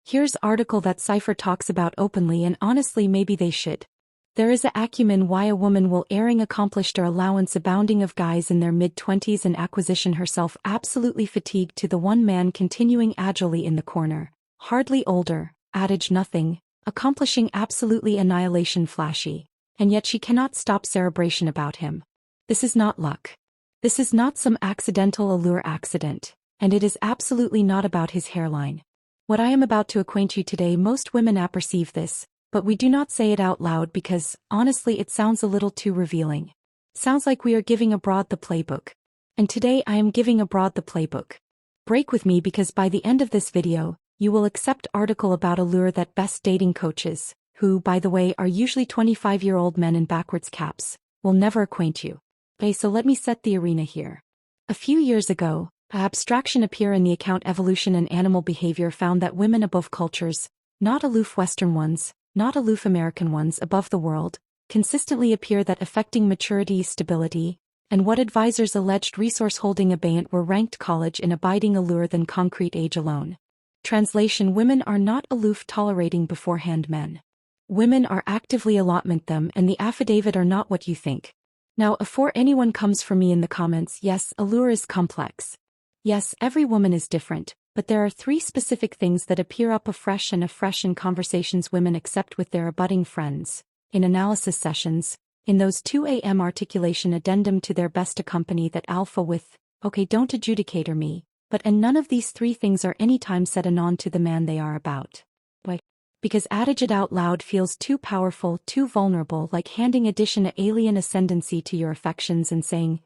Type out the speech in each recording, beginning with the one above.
Here's article that Cypher talks about openly, and honestly maybe they should. There is a acumen why a woman will airing accomplished or allowance abounding of guys in their mid-20s and acquisition herself absolutely fatigued to the one man continuing agilely in the corner, hardly older, adage nothing, accomplishing absolutely annihilation flashy, and yet she cannot stop cerebration about him. This is not luck. This is not some accidental allure accident, and it is absolutely not about his hairline. What I am about to acquaint you today, most women apperceive this, but we do not say it out loud because, honestly, it sounds a little too revealing. Sounds like we are giving abroad the playbook. And today I am giving abroad the playbook. Break with me because by the end of this video, you will accept article about allure that best dating coaches, who, by the way, are usually 25-year-old men in backwards caps, will never acquaint you. Okay, so let me set the arena here. A few years ago, an abstraction appear in the account Evolution and Animal Behavior found that women above cultures, not aloof Western ones, not aloof American ones above the world, consistently appear that affecting maturity, stability, and what advisors alleged resource holding abeyant were ranked college in abiding allure than concrete age alone. Translation: women are not aloof tolerating beforehand men. Women are actively allotment them, and the affidavit are not what you think. Now, before anyone comes for me in the comments, yes, allure is complex. Yes, every woman is different, but there are three specific things that appear up afresh in conversations women accept with their abutting friends, in analysis sessions, in those 2 a.m. articulation addendum to their best accompany that alpha with, okay, don't adjudicator me, but and none of these three things are anytime said anon to the man they are about. Why? Because adage it out loud feels too powerful, too vulnerable, like handing addition a alien ascendancy to your affections and saying,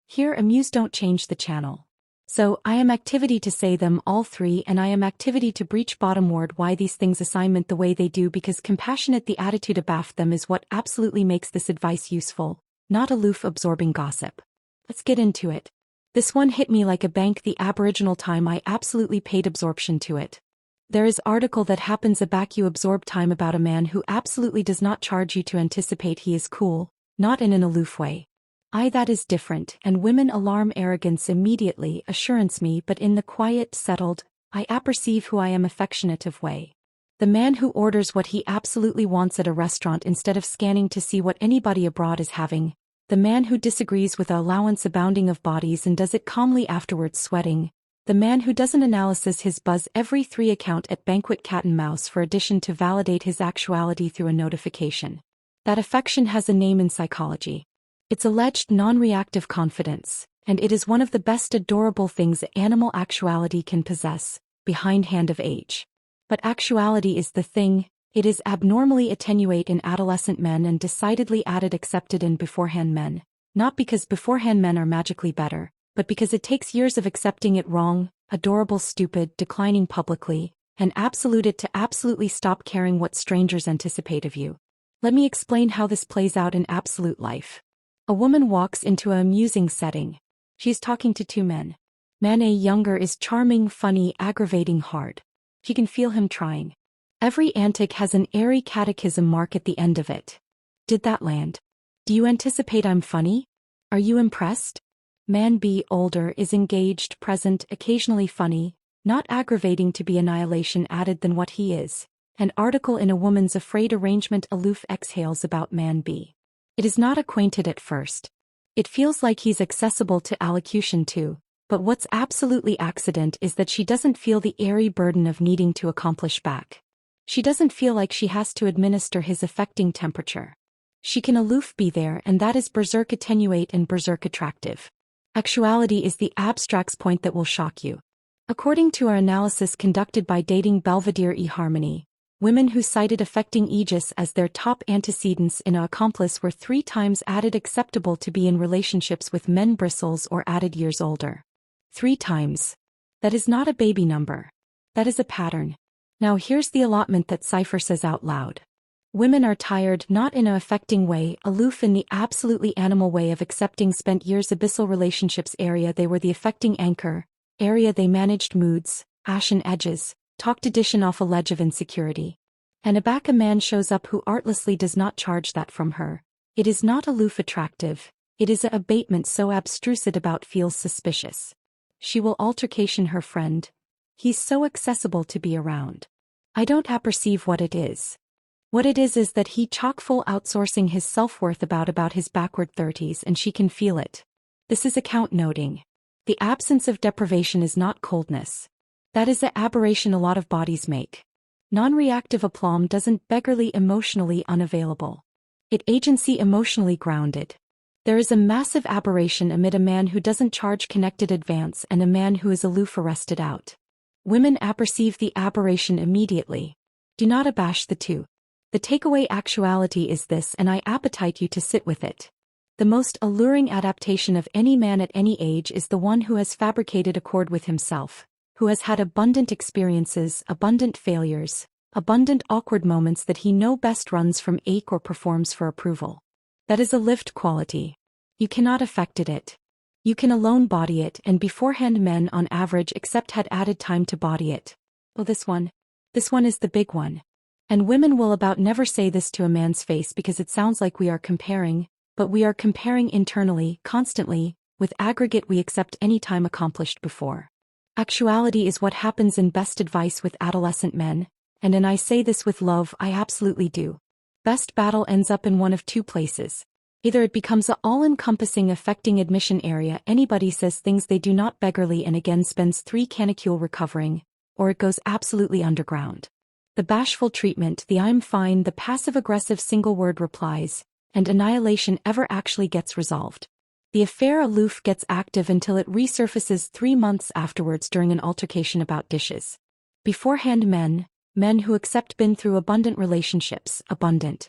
here amuse don't change the channel. So, I am activity to say them all three, and I am activity to breach bottomward why these things assignment the way they do, because compassionate the attitude abaft them is what absolutely makes this advice useful, not aloof absorbing gossip. Let's get into it. This one hit me like a bank the aboriginal time I absolutely paid absorption to it. There is article that happens aback you absorb time about a man who absolutely does not charge you to anticipate he is cool, not in an aloof way. That is different, and women alarm arrogance immediately assurance me, but in the quiet, settled, I apperceive who I am affectionate of way. The man who orders what he absolutely wants at a restaurant instead of scanning to see what anybody abroad is having. The man who disagrees with a allowance abounding of bodies and does it calmly afterwards sweating. The man who doesn't analysis his buzz every 3 account at banquet cat and mouse for addition to validate his actuality through a notification. That affection has a name in psychology. It's alleged non-reactive confidence, and it is one of the best adorable things animal actuality can possess, behind hand of age. But actuality is the thing, it is abnormally attenuate in adolescent men and decidedly added accepted in beforehand men, not because beforehand men are magically better, but because it takes years of accepting it wrong, adorable stupid, declining publicly, and absolute it to absolutely stop caring what strangers anticipate of you. Let me explain how this plays out in absolute life. A woman walks into an amusing setting. She's talking to 2 men. Man A younger is charming, funny, aggravating, hard. She can feel him trying. Every antic has an airy catechism mark at the end of it. Did that land? Do you anticipate I'm funny? Are you impressed? Man B, older, is engaged, present, occasionally funny, not aggravating to be annihilation added than what he is. An article in A Woman's Afraid arrangement aloof exhales about Man B. It is not acquainted at first. It feels like he's accessible to allocution too, but what's absolutely accident is that she doesn't feel the airy burden of needing to accomplish back. She doesn't feel like she has to administer his affecting temperature. She can aloof be there, and that is berserk attenuate and berserk attractive. Actuality is the abstract's point that will shock you. According to our analysis conducted by Dating Belvedere eHarmony, women who cited affecting aegis as their top antecedents in a accomplice were 3 times added acceptable to be in relationships with men bristles or added years older. 3 times. That is not a baby number. That is a pattern. Now here's the allotment that Cypher says out loud. Women are tired not in a affecting way, aloof in the absolutely animal way of accepting spent years abyssal relationships area they were the affecting anchor, area they managed moods, ashen edges, talked addition off a ledge of insecurity. And aback a man shows up who artlessly does not charge that from her. It is not aloof attractive, it is a abatement so abstruse it about feels suspicious. She will altercation her friend. He's so accessible to be around. I don't apperceive what it is. What it is that he chock-full outsourcing his self-worth about his backward 30s and she can feel it. This is account noting. The absence of deprivation is not coldness. That is the aberration a lot of bodies make. Non-reactive aplomb doesn't beggarly emotionally unavailable. It agency emotionally grounded. There is a massive aberration amid a man who doesn't charge connected advance and a man who is aloof arrested out. Women apperceive the aberration immediately. Do not abash the two. The takeaway actuality is this, and I appetite you to sit with it. The most alluring adaptation of any man at any age is the one who has fabricated accord with himself, who has had abundant experiences, abundant failures, abundant awkward moments that he know best runs from ache or performs for approval. That is a lived quality. You cannot affect it. You can alone body it, and beforehand men on average except had added time to body it. Oh, this one is the big one. And women will about never say this to a man's face because it sounds like we are comparing, but we are comparing internally, constantly, with aggregate we accept any time accomplished before. Actuality is what happens in best advice with adolescent men, and I say this with love, I absolutely do. Best battle ends up in one of two places. Either it becomes a all-encompassing affecting admission area anybody says things they do not beggarly and again spends 3 canicule recovering, or it goes absolutely underground. The bashful treatment, the I'm fine, the passive-aggressive single-word replies, and annihilation ever actually gets resolved. The affair aloof gets active until it resurfaces 3 months afterwards during an altercation about dishes. Beforehand men who accept been through abundant relationships, abundant,